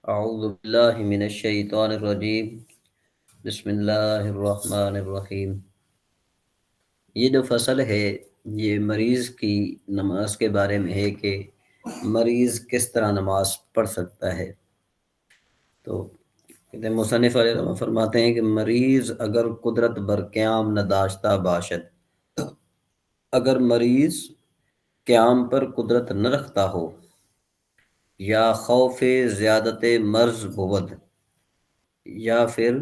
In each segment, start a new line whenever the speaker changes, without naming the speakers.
اعوذ باللہ من الشیطان الرجیم بسم اللہ الرحمن الرحیم۔ یہ جو فصل ہے یہ مریض کی نماز کے بارے میں ہے کہ مریض کس طرح نماز پڑھ سکتا ہے۔ تو کہتے ہیں مصنف علیہ رحمہ فرماتے ہیں کہ مریض اگر قدرت برقیام نداشتہ باشد، اگر مریض قیام پر قدرت نہ رکھتا ہو یا خوف زیادت مرض بود، یا پھر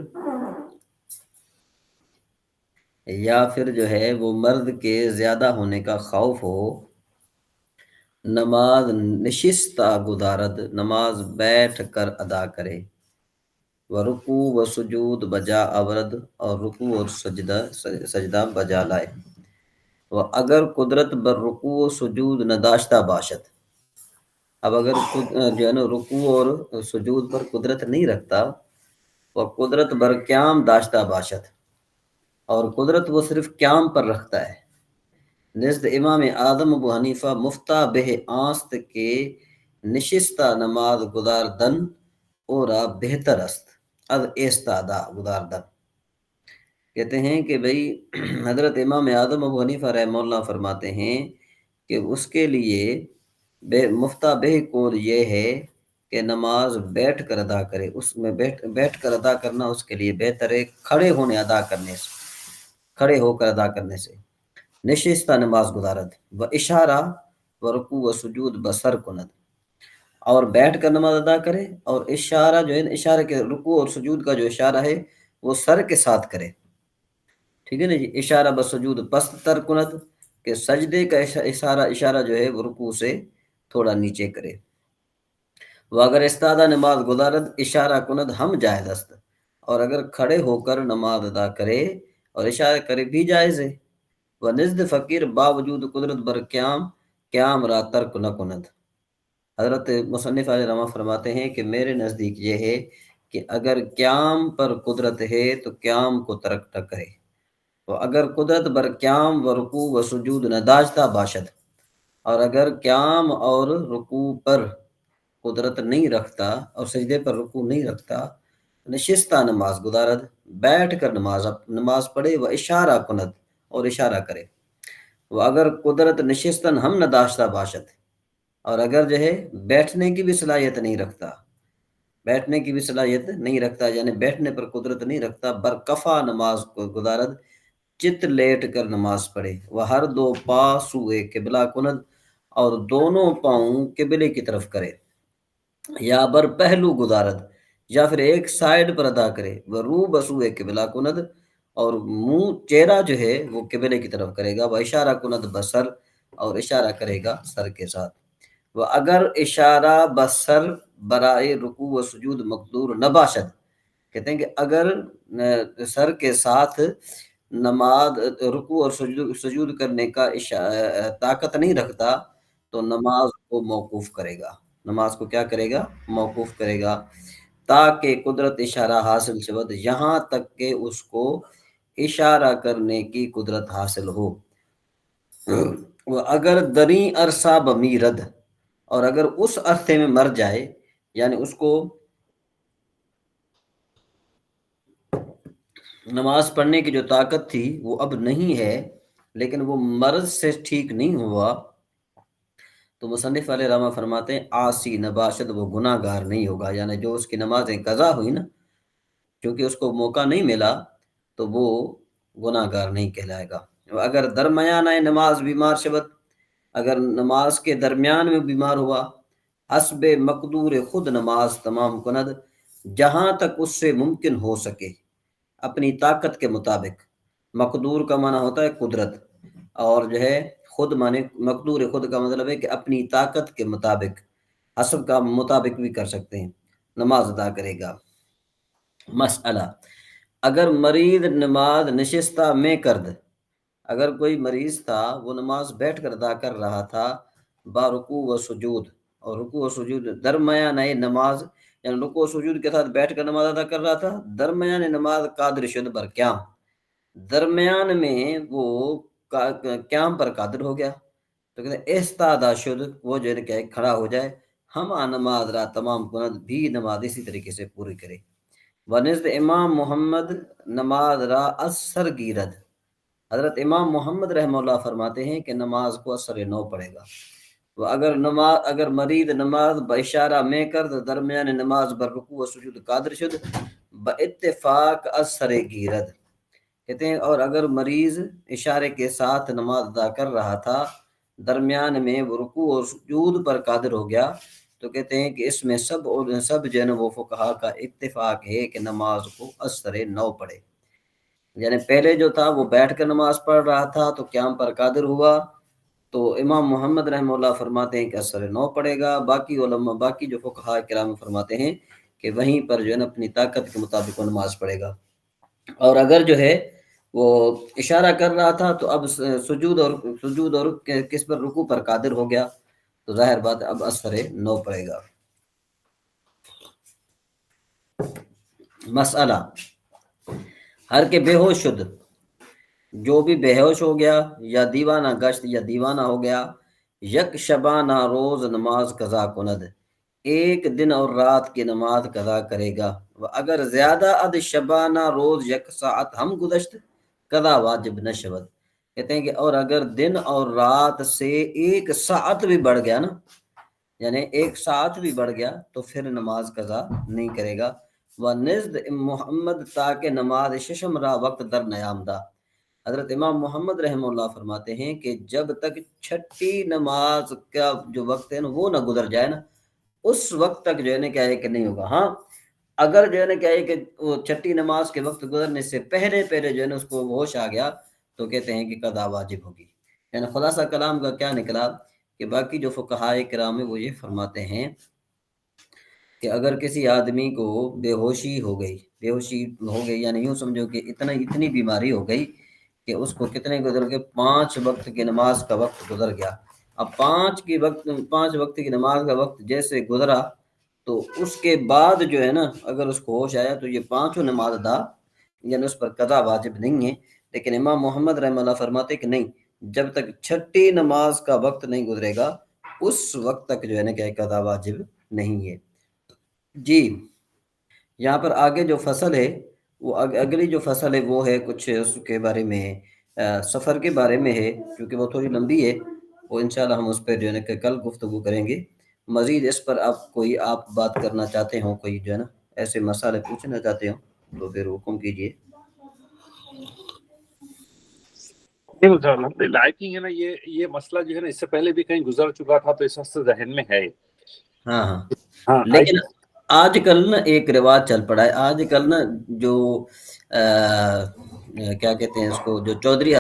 جو ہے وہ مرد کے زیادہ ہونے کا خوف ہو، نماز نشستہ گزارد، نماز بیٹھ کر ادا کرے، و رکوع و سجود بجا آورد، اور رکوع اور سجدہ بجا لائے۔ و اگر قدرت بر رکوع و سجود نداشتہ باشد، اب اگر جو ہے نا رکوع اور سجود پر قدرت نہیں رکھتا، وہ قدرت بر قیام داشتہ باشد، اور قدرت وہ صرف قیام پر رکھتا ہے، نزد امام اعظم ابو حنیفہ مفتہ بہ آست کے نشستہ نماز گزاردن اورا بہتر است از ایستادہ گزاردن۔ کہتے ہیں کہ بھئی حضرت امام اعظم ابو حنیفہ رحمہ اللہ فرماتے ہیں کہ اس کے لیے مفتہ بہ قول یہ ہے کہ نماز بیٹھ کر ادا کرے، اس میں بیٹھ کر ادا کرنا اس کے لیے بہتر ہے کھڑے ہو کر ادا کرنے سے۔ نشستہ نماز گزارت و اشارہ و رکوع و سجود بسر کند، اور بیٹھ کر نماز ادا کرے، اور اشارہ جو ہے اشارہ کے رکوع اور سجود کا جو اشارہ ہے وہ سر کے ساتھ کرے، ٹھیک ہے نا جی۔ اشارہ بسجود پست تر کند، کہ سجدے کا اشارہ جو ہے وہ رکوع سے تھوڑا نیچے کرے۔ وہ اگر استادہ نماز گزارد اشارہ کند ہم جائز است، اور اگر کھڑے ہو کر نماز ادا کرے اور اشارہ کرے بھی جائز ہے۔ و نزد فقیر باوجود قدرت بر قیام را ترک نہ کند، حضرت مصنف علیہ رحمہ فرماتے ہیں کہ میرے نزدیک یہ ہے کہ اگر قیام پر قدرت ہے تو قیام کو ترک نہ کرے، تو اگر قدرت بر قیام و رکوع و سجود نداشتہ باشد، اور اگر قیام اور رکوع پر قدرت نہیں رکھتا اور سجدے پر رکوع نہیں رکھتا، نشستہ نماز گزارد، بیٹھ کر نماز پڑھے، و اشارہ کند، اور اشارہ کرے۔ وہ اگر قدرت نشستن ہم نداشتہ باشد، اور اگر جو ہے بیٹھنے کی بھی صلاحیت نہیں رکھتا یعنی بیٹھنے پر قدرت نہیں رکھتا، برکفا نماز کو گزارد، چت لیٹ کر نماز پڑھے، وہ ہر دو پا سوئے قبلہ کند، اور دونوں پاؤں قبلے کی طرف کرے، یا بر پہلو گزارد، یا پھر ایک سائیڈ پر ادا کرے، وہ رو بسوئے قبلہ کند، اور منہ چہرہ جو ہے وہ قبلے کی طرف کرے گا، وہ اشارہ کند بسر، اور اشارہ کرے گا سر کے ساتھ۔ وہ اگر اشارہ بسر برائے رکوع و سجود مقدور نہ باشد، کہتے ہیں کہ اگر سر کے ساتھ نماز رکوع اور سجود کرنے کا طاقت نہیں رکھتا، تو نماز کو موقوف کرے گا، نماز کو کیا کرے گا؟ موقوف کرے گا، تاکہ قدرت اشارہ حاصل شود، یہاں تک کہ اس کو اشارہ کرنے کی قدرت حاصل ہو۔ وہ اگر دریں عرصہ بمیرد، اور اگر اس عرصے میں مر جائے، یعنی اس کو نماز پڑھنے کی جو طاقت تھی وہ اب نہیں ہے، لیکن وہ مرض سے ٹھیک نہیں ہوا، تو مصنف علیہ رحمہ فرماتے ہیں عاصی نباشد، وہ گناہ گار نہیں ہوگا، یعنی جو اس کی نمازیں قضا ہوئی نا، کیونکہ اس کو موقع نہیں ملا، تو وہ گناہ گار نہیں کہلائے گا۔ اگر درمیان نماز بیمار شبت، اگر نماز کے درمیان میں بیمار ہوا، حسب مقدور خود نماز تمام کند، جہاں تک اس سے ممکن ہو سکے، اپنی طاقت کے مطابق۔ مقدور کا معنی ہوتا ہے قدرت، اور جو ہے خود معنی مقدور خود کا مطلب ہے کہ اپنی طاقت کے مطابق، حسب کا مطابق بھی کر سکتے ہیں، نماز ادا کرے گا۔ مسئلہ، اگر مریض نماز نشستہ میں کرد، اگر کوئی مریض تھا وہ نماز بیٹھ کر ادا کر رہا تھا، با رکوع و سجود، اور رکوع و سجود درمیان نماز، یعنی رکوع و سجود کے ساتھ بیٹھ کر نماز ادا کر رہا تھا، درمیان نماز قادر شد بر قیام، درمیان میں وہ قیام پر قادر ہو گیا، تو کہتے ہیں استادہ شد، وہ جو ہے کہ کھڑا ہو جائے، ہم نماز را تمام کند بھی نماز اسی طریقے سے پوری کرے. ونزد امام محمد نماز را اثر گیرد. حضرت امام محمد رحمہ اللہ فرماتے ہیں کہ نماز کو اثر نو پڑے گا. وہ اگر مرید نماز باشارہ میں کرد درمیان نماز بر رکوع و سجود قادر شد با اتفاق اثر گیرد. کہتے ہیں اور اگر مریض اشارے کے ساتھ نماز ادا کر رہا تھا درمیان میں وہ رکوع اور سجود پر قادر ہو گیا تو کہتے ہیں کہ اس میں سب جو ہے نا وہ فقہا کا اتفاق ہے کہ نماز کو اثر نو پڑے. یعنی پہلے جو تھا وہ بیٹھ کر نماز پڑھ رہا تھا تو قیام پر قادر ہوا تو امام محمد رحمہ اللہ فرماتے ہیں کہ اثر نو پڑے گا. باقی علماء باقی جو فقہا کرام فرماتے ہیں کہ وہیں پر جو ہے نا اپنی طاقت کے مطابق وہ نماز پڑھے گا. اور اگر جو ہے وہ اشارہ کر رہا تھا تو اب سجود اور کس پر رکوع پر قادر ہو گیا تو ظاہر بات اب اثر نو پڑے گا. مسئلہ ہر کے بے ہوش شد جو بھی بے ہوش ہو گیا یا دیوانہ گشت یا دیوانہ ہو گیا یک شبانہ روز نماز قضا کند ایک دن اور رات کی نماز قضا کرے گا. اگر زیادہ اد شبانہ روز یک ساعت ہم گزشت قضا واجب نہ شود. کہتے ہیں کہ اور اگر دن اور رات سے ایک ساعت بھی بڑھ گیا نا یعنی ایک ساعت بھی بڑھ گیا تو پھر نماز قضا نہیں کرے گا. وَنِزْدِ محمد تاکہ نماز ششم را وقت در نیامدہ. حضرت امام محمد رحمہ اللہ فرماتے ہیں کہ جب تک چھٹی نماز کا جو وقت ہے نا وہ نہ گزر جائے نا اس وقت تک جو ہے نا کیا ہے کہ نہیں ہوگا. ہاں اگر جو ہے نا کیا ہے کہ وہ چھٹی نماز کے وقت گزرنے سے پہلے جو ہے نا اس کو ہوش آ گیا تو کہتے ہیں کہ قضا واجب ہوگی. یعنی خلاصہ کلام کا کیا نکلا کہ باقی جو فقہاء کرام ہیں وہ یہ فرماتے ہیں کہ اگر کسی آدمی کو بے ہوشی ہو گئی یعنی یوں سمجھو کہ اتنی بیماری ہو گئی کہ اس کو کتنے گزر گئے 5 وقت کی نماز کا وقت گزر گیا. اب 5 وقت کی نماز کا وقت جیسے گزرا تو اس کے بعد جو ہے نا اگر اس کو ہوش آیا تو یہ 5 نماز ادا یعنی اس پر قضا واجب نہیں ہے. لیکن امام محمد رحمہ اللہ فرماتے کہ نہیں جب تک چھٹی نماز کا وقت نہیں گزرے گا اس وقت تک جو ہے نا کہ قضا واجب نہیں ہے. جی یہاں پر آگے جو فصل ہے وہ اگلی جو فصل ہے وہ ہے کچھ اس کے بارے میں سفر کے بارے میں ہے کیونکہ وہ تھوڑی لمبی ہے وہ انشاءاللہ ہم اس پہ جو ہے نا کہ کل گفتگو کریں گے. مزید اس پر آپ بات کرنا چاہتے ہوں کوئی جو ہے نا ایسے مسئلے پوچھنا چاہتے ہوں تو پھر حکم کیجیے.
آئی تھنک ہے نا یہ مسئلہ جو ہے نا اس سے پہلے بھی کہیں گزر چکا تھا تو اس وقت ذہن میں ہے.
ہاں لیکن آج کل نا ایک رواج چل پڑا ہے. آج کل نا جو کیا کہتے ہیں اس کو جو چودھری